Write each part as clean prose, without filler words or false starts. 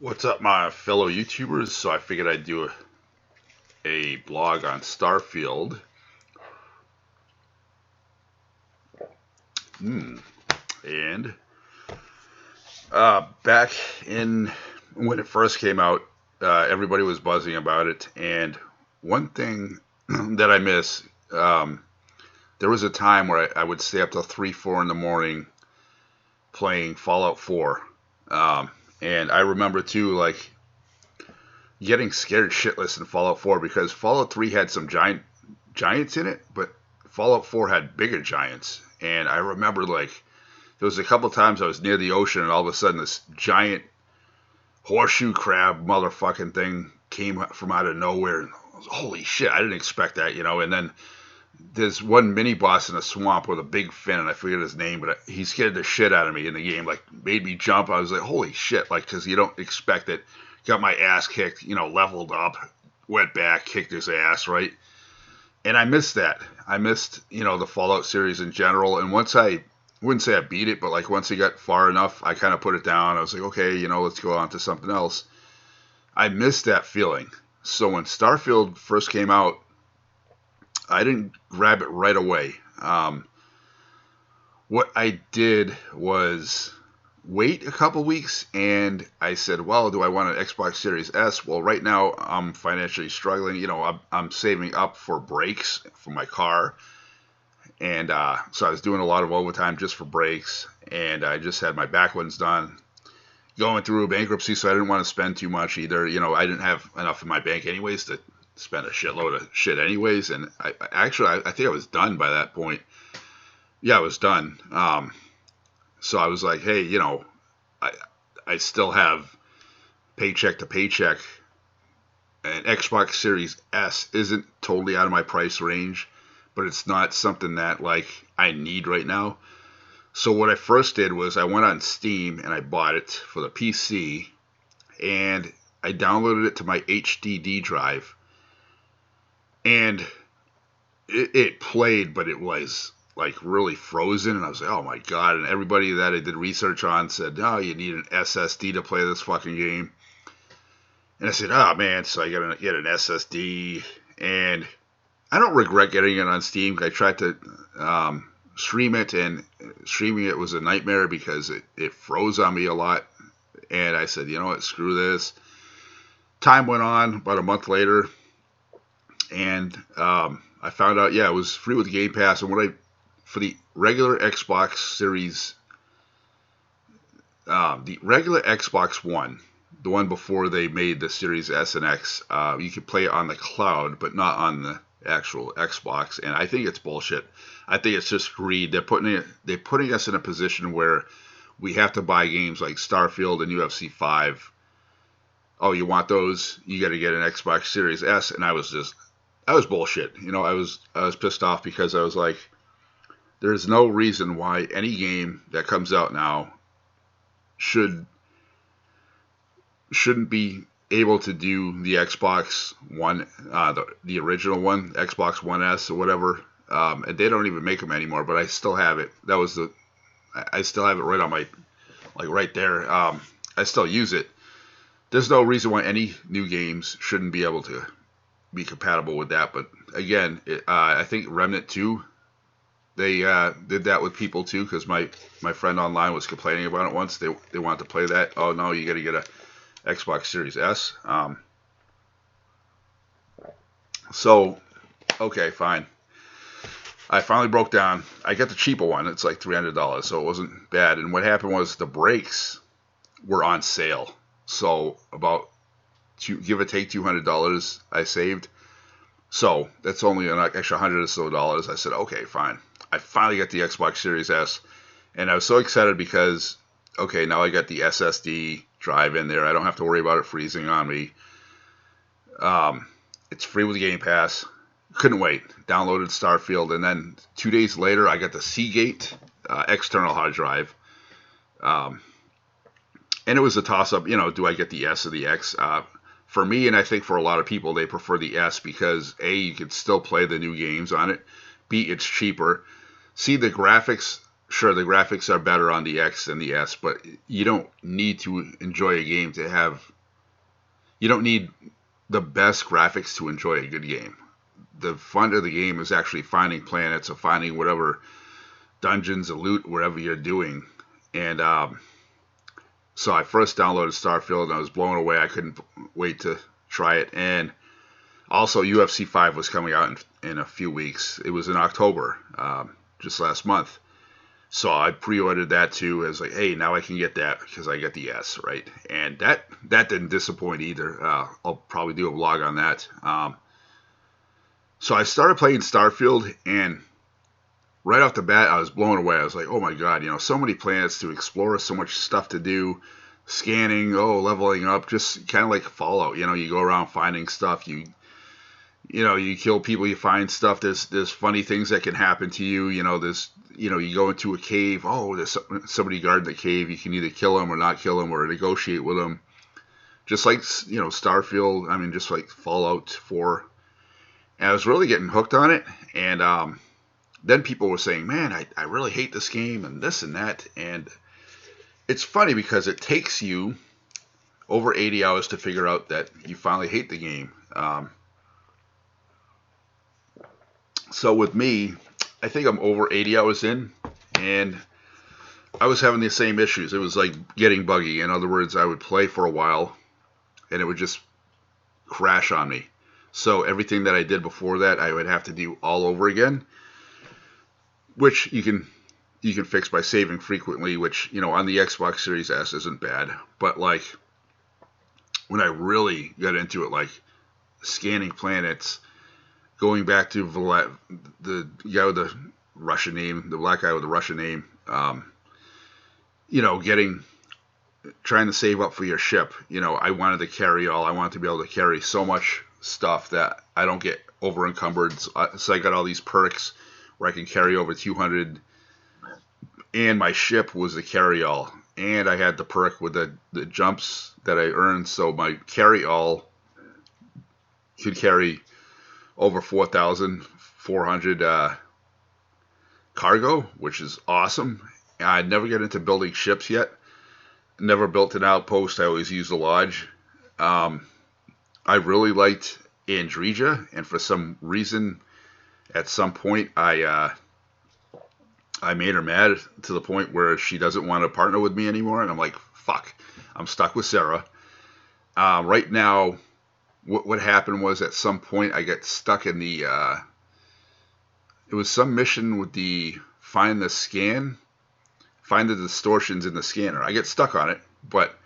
What's up, my fellow YouTubers? So I figured I'd do a blog on Starfield. And back in when it first came out, everybody was buzzing about it. And one thing that I miss, there was a time where I would stay up till 3, 4 in the morning playing Fallout 4. And I remember too, like, getting scared shitless in Fallout 4 because Fallout 3 had some giants in it, but Fallout 4 had bigger giants. And I remember, like, there was a couple times I was near the ocean and all of a sudden this giant horseshoe crab motherfucking thing came from out of nowhere. And I was, holy shit, I didn't expect that, you know. And then there's one mini boss in a swamp with a big fin, and I forget his name, but he scared the shit out of me in the game. Like, made me jump. I was like, holy shit, like, because you don't expect it. Got my ass kicked, you know, leveled up, went back, kicked his ass, right? And I missed that. I missed, you know, the Fallout series in general. And once I wouldn't say I beat it, but like once I got far enough, I kind of put it down. I was like, okay, you know, let's go on to something else. I missed that feeling. So when Starfield first came out, I didn't grab it right away. What I did was wait a couple weeks, and I said, well, do I want an Xbox Series S? Well, right now I'm financially struggling. You know, I'm saving up for brakes for my car. And so I was doing a lot of overtime just for brakes, and I just had my back ones done. Going through a bankruptcy, so I didn't want to spend too much either. You know, I didn't have enough in my bank anyways to spend a shitload of shit anyways. And I think I was done by that point. Yeah, I was done. So I was like, hey, you know, I I still have paycheck to paycheck. An Xbox Series S isn't totally out of my price range, but it's not something that like I need right now. So what I first did was I went on Steam and I bought it for the PC, and I downloaded it to my HDD drive, and it played, but it was like really frozen, and I was like, oh my god. And everybody that I did research on said, no, you need an SSD to play this fucking game. And I said, oh man, so I got to get an SSD, and I don't regret getting it on Steam. I tried to stream it, and streaming it was a nightmare because it froze on me a lot. And I said, you know what, screw this. Time went on, about a month later, and I found out, yeah, it was free with Game Pass. And for the regular Xbox Series, the regular Xbox One, the one before they made the Series S and X, you could play it on the cloud, but not on the actual Xbox. And I think it's bullshit. I think it's just greed. They're putting us in a position where we have to buy games like Starfield and UFC 5. Oh, you want those? You got to get an Xbox Series S. And I was bullshit. You know, I was pissed off because I was like, there's no reason why any game that comes out now shouldn't be able to do the Xbox One, the original one, Xbox One S or whatever. And they don't even make them anymore, but I still have it. I still have it right on my, like right there. I still use it. There's no reason why any new games shouldn't be able to be compatible with that. But again, I think Remnant 2, they did that with people too, because my friend online was complaining about it once. They wanted to play that. Oh no, you got to get a Xbox Series S. So, okay, fine. I finally broke down. I got the cheaper one. It's like $300, so it wasn't bad. And what happened was the brakes were on sale. So about give or take $200 I saved. So that's only an extra $100 or so dollars. I said, okay, fine. I finally got the Xbox Series S, and I was so excited because, okay, now I got the SSD drive in there. I don't have to worry about it freezing on me. It's free with Game Pass. Couldn't wait. Downloaded Starfield, and then 2 days later, I got the Seagate external hard drive. And it was a toss-up, you know, do I get the S or the X? For me, and I think for a lot of people, they prefer the S because, A, you can still play the new games on it. B, it's cheaper. C, the graphics sure, the graphics are better on the X than the S, but you don't need to enjoy a game to have. You don't need the best graphics to enjoy a good game. The fun of the game is actually finding planets or finding whatever dungeons or loot, whatever you're doing. And so I first downloaded Starfield and I was blown away. I couldn't wait to try it. And also, UFC 5 was coming out in a few weeks. It was in October, just last month. So I pre-ordered that too. I was like, hey, now I can get that because I get the S, right? And that didn't disappoint either. I'll probably do a vlog on that. So I started playing Starfield, and right off the bat, I was blown away. I was like, oh my god, so many planets to explore, so much stuff to do, scanning, leveling up, just kind of like Fallout. You go around finding stuff. You kill people, you find stuff. There's funny things that can happen to you. You go into a cave. Oh, there's somebody guarding the cave. You can either kill them or not kill them or negotiate with them. Just like Starfield. I mean, just like Fallout 4. And I was really getting hooked on it. And then people were saying, man, I really hate this game and this and that. And it's funny because it takes you over 80 hours to figure out that you finally hate the game. So with me, I think I'm over 80 hours in, and I was having the same issues. It was like getting buggy. In other words, I would play for a while, and it would just crash on me. So everything that I did before that, I would have to do all over again, which you can fix by saving frequently, which, on the Xbox Series S isn't bad. But like when I really got into it, like scanning planets, going back to the guy with the Russian name, the black guy with the Russian name, trying to save up for your ship. I wanted to carry all. I wanted to be able to carry so much stuff that I don't get over encumbered. So I got all these perks where I can carry over 200, and my ship was the carry all. And I had the perk with the jumps that I earned, so my carry all could carry over 4,400 cargo, which is awesome. I never get into building ships yet. Never built an outpost. I always used a lodge. I really liked Andreja, and for some reason, at some point, I made her mad to the point where she doesn't want to partner with me anymore, and I'm like, fuck, I'm stuck with Sarah. Right now, what happened was at some point I got stuck in the, it was some mission with the find the distortions in the scanner. I get stuck on it, but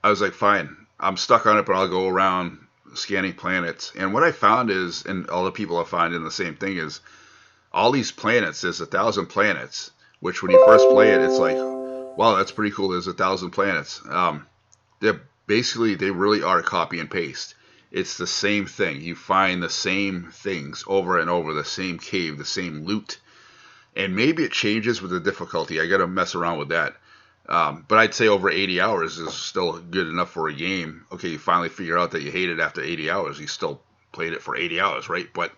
I was like, fine, I'm stuck on it, but I'll go around scanning planets. And what I found is, and all the people are finding the same thing, is all these planets, there's 1,000 planets, which when you first play it, it's like, wow, that's pretty cool, there's 1,000 planets. They really are copy and paste. It's the same thing. You find the same things over and over, the same cave, the same loot. And maybe it changes with the difficulty. I got to mess around with that. But I'd say over 80 hours is still good enough for a game. Okay, you finally figure out that you hate it after 80 hours. You still played it for 80 hours, right? But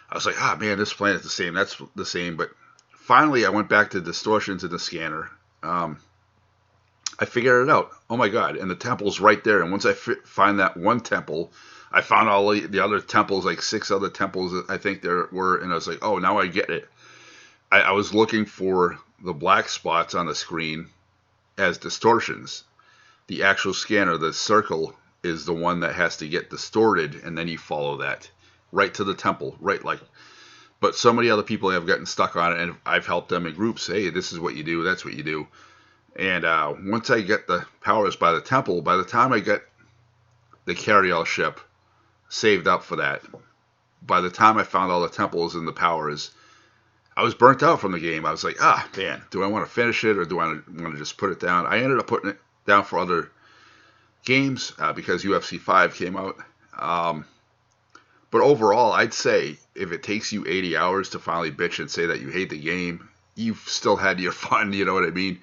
I was like, man, this planet's the same. That's the same. But finally, I went back to distortions in the scanner. I figured it out. Oh my god! And the temple's right there. And once I find that one temple, I found all the other temples, like 6 other temples that I think there were. And I was like, oh, now I get it. I was looking for the black spots on the screen as distortions. The actual scanner, the circle, is the one that has to get distorted, and then you follow that right to the temple, right? But so many other people have gotten stuck on it, and I've helped them in groups. Hey, this is what you do. That's what you do. And once I get the powers by the temple, by the time I get the carry-all ship saved up for that, by the time I found all the temples and the powers, I was burnt out from the game. I was like, man, do I want to finish it or do I want to just put it down? I ended up putting it down for other games because UFC 5 came out. But overall, I'd say if it takes you 80 hours to finally bitch and say that you hate the game, you've still had your fun, you know what I mean?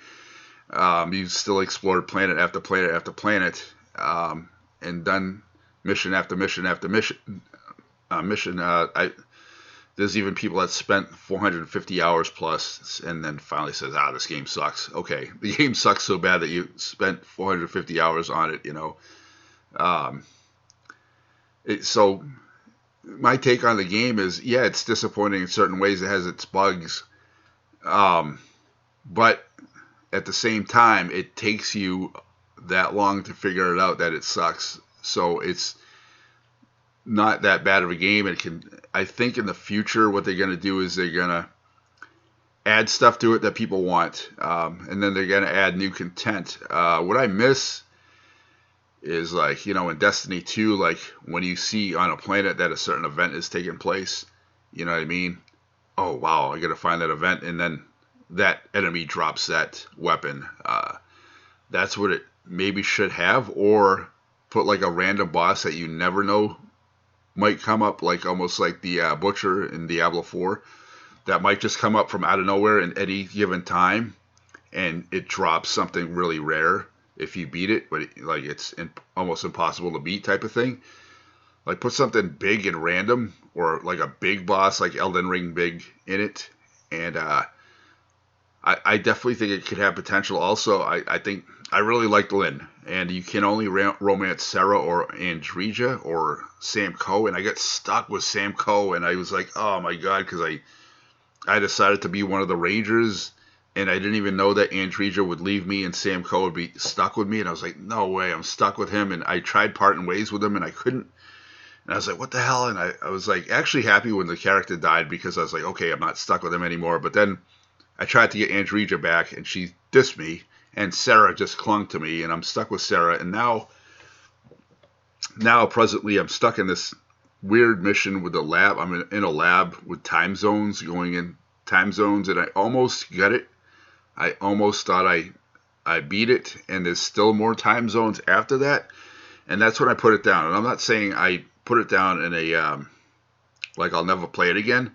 You've still explored planet after planet after planet and done mission after mission after mission. there's even people that spent 450 hours plus and then finally says, this game sucks. Okay, the game sucks so bad that you spent 450 hours on it, Um, so my take on the game is, yeah, it's disappointing in certain ways. It has its bugs. But at the same time, it takes you that long to figure it out that it sucks. So it's not that bad of a game. I think in the future, what they're going to do is they're going to add stuff to it that people want. And then they're going to add new content. What I miss is, like, in Destiny 2, like when you see on a planet that a certain event is taking place, you know what I mean? Oh, wow, I got to find that event. And then that enemy drops that weapon. That's what it maybe should have, or put like a random boss that you never know might come up, like almost like the Butcher in Diablo 4, that might just come up from out of nowhere in any given time, and it drops something really rare if you beat it, but it's almost impossible to beat type of thing. Like put something big and random, or like a big boss like Elden Ring big in it, and I definitely think it could have potential. Also, I think I really liked Lynn, and you can only romance Sarah or Andreja or Sam Coe, and I got stuck with Sam Coe, and I was like, oh my god, because I decided to be one of the Rangers, and I didn't even know that Andreja would leave me and Sam Coe would be stuck with me, and I was like, no way, I'm stuck with him, and I tried parting ways with him, and I couldn't, and I was like, what the hell, and I was like actually happy when the character died, because I was like, okay, I'm not stuck with him anymore, but then I tried to get Andreja back, and she dissed me, and Sarah just clung to me, and I'm stuck with Sarah, and now presently I'm stuck in this weird mission with the lab. I'm in a lab with time zones, going in time zones, and I almost got it. I almost thought I beat it, and there's still more time zones after that, and that's when I put it down. And I'm not saying I put it down in a like I'll never play it again,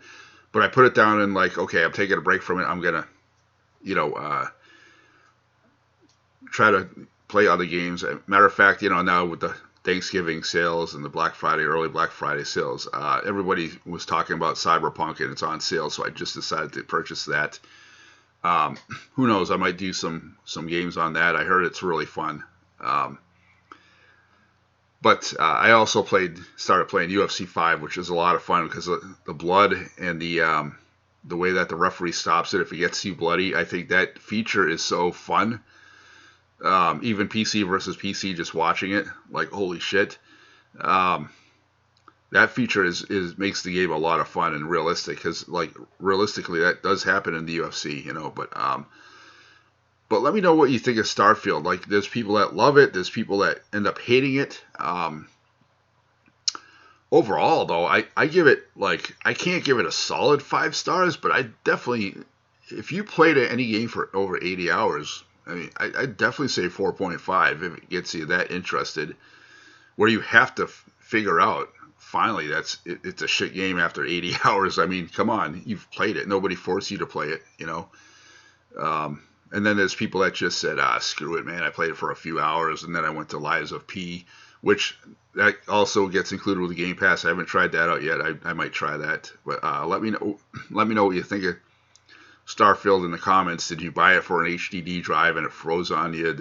but I put it down in like, okay, I'm taking a break from it. I'm gonna, try to play other games. Matter of fact, now with the Thanksgiving sales and the early Black Friday sales, everybody was talking about Cyberpunk, and it's on sale, so I just decided to purchase that. Who knows? I might do some games on that. I heard it's really fun. But I also started playing UFC 5, which is a lot of fun because the blood and the way that the referee stops it if it gets too bloody. I think that feature is so fun. Even PC versus PC, just watching it, like, holy shit. That feature makes the game a lot of fun and realistic, because like realistically that does happen in the UFC, but let me know what you think of Starfield. Like, there's people that love it, there's people that end up hating it. Overall though, I give it, like, I can't give it a solid 5 stars, but I definitely, if you played any game for over 80 hours, I mean, I'd definitely say 4.5 if it gets you that interested, where you have to figure out, finally, it's a shit game after 80 hours. I mean, come on, you've played it. Nobody forced you to play it, And then there's people that just said, screw it, man. I played it for a few hours, and then I went to Lives of P, which that also gets included with the Game Pass. I haven't tried that out yet. I might try that. But let me know what you think of Starfield in the comments. Did you buy it for an HDD drive and it froze on you?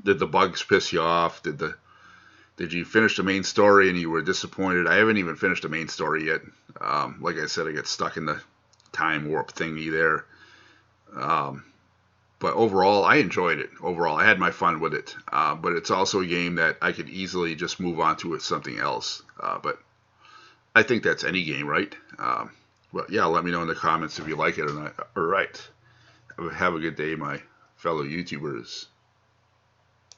Did the bugs piss you off? Did you finish the main story and you were disappointed? I haven't even finished the main story yet. Like I said, I get stuck in the time warp thingy there. But overall, I enjoyed it. Overall, I had my fun with it. But it's also a game that I could easily just move on to with something else. But I think that's any game, right? But yeah, let me know in the comments if you like it or not. All right. Have a good day, my fellow YouTubers.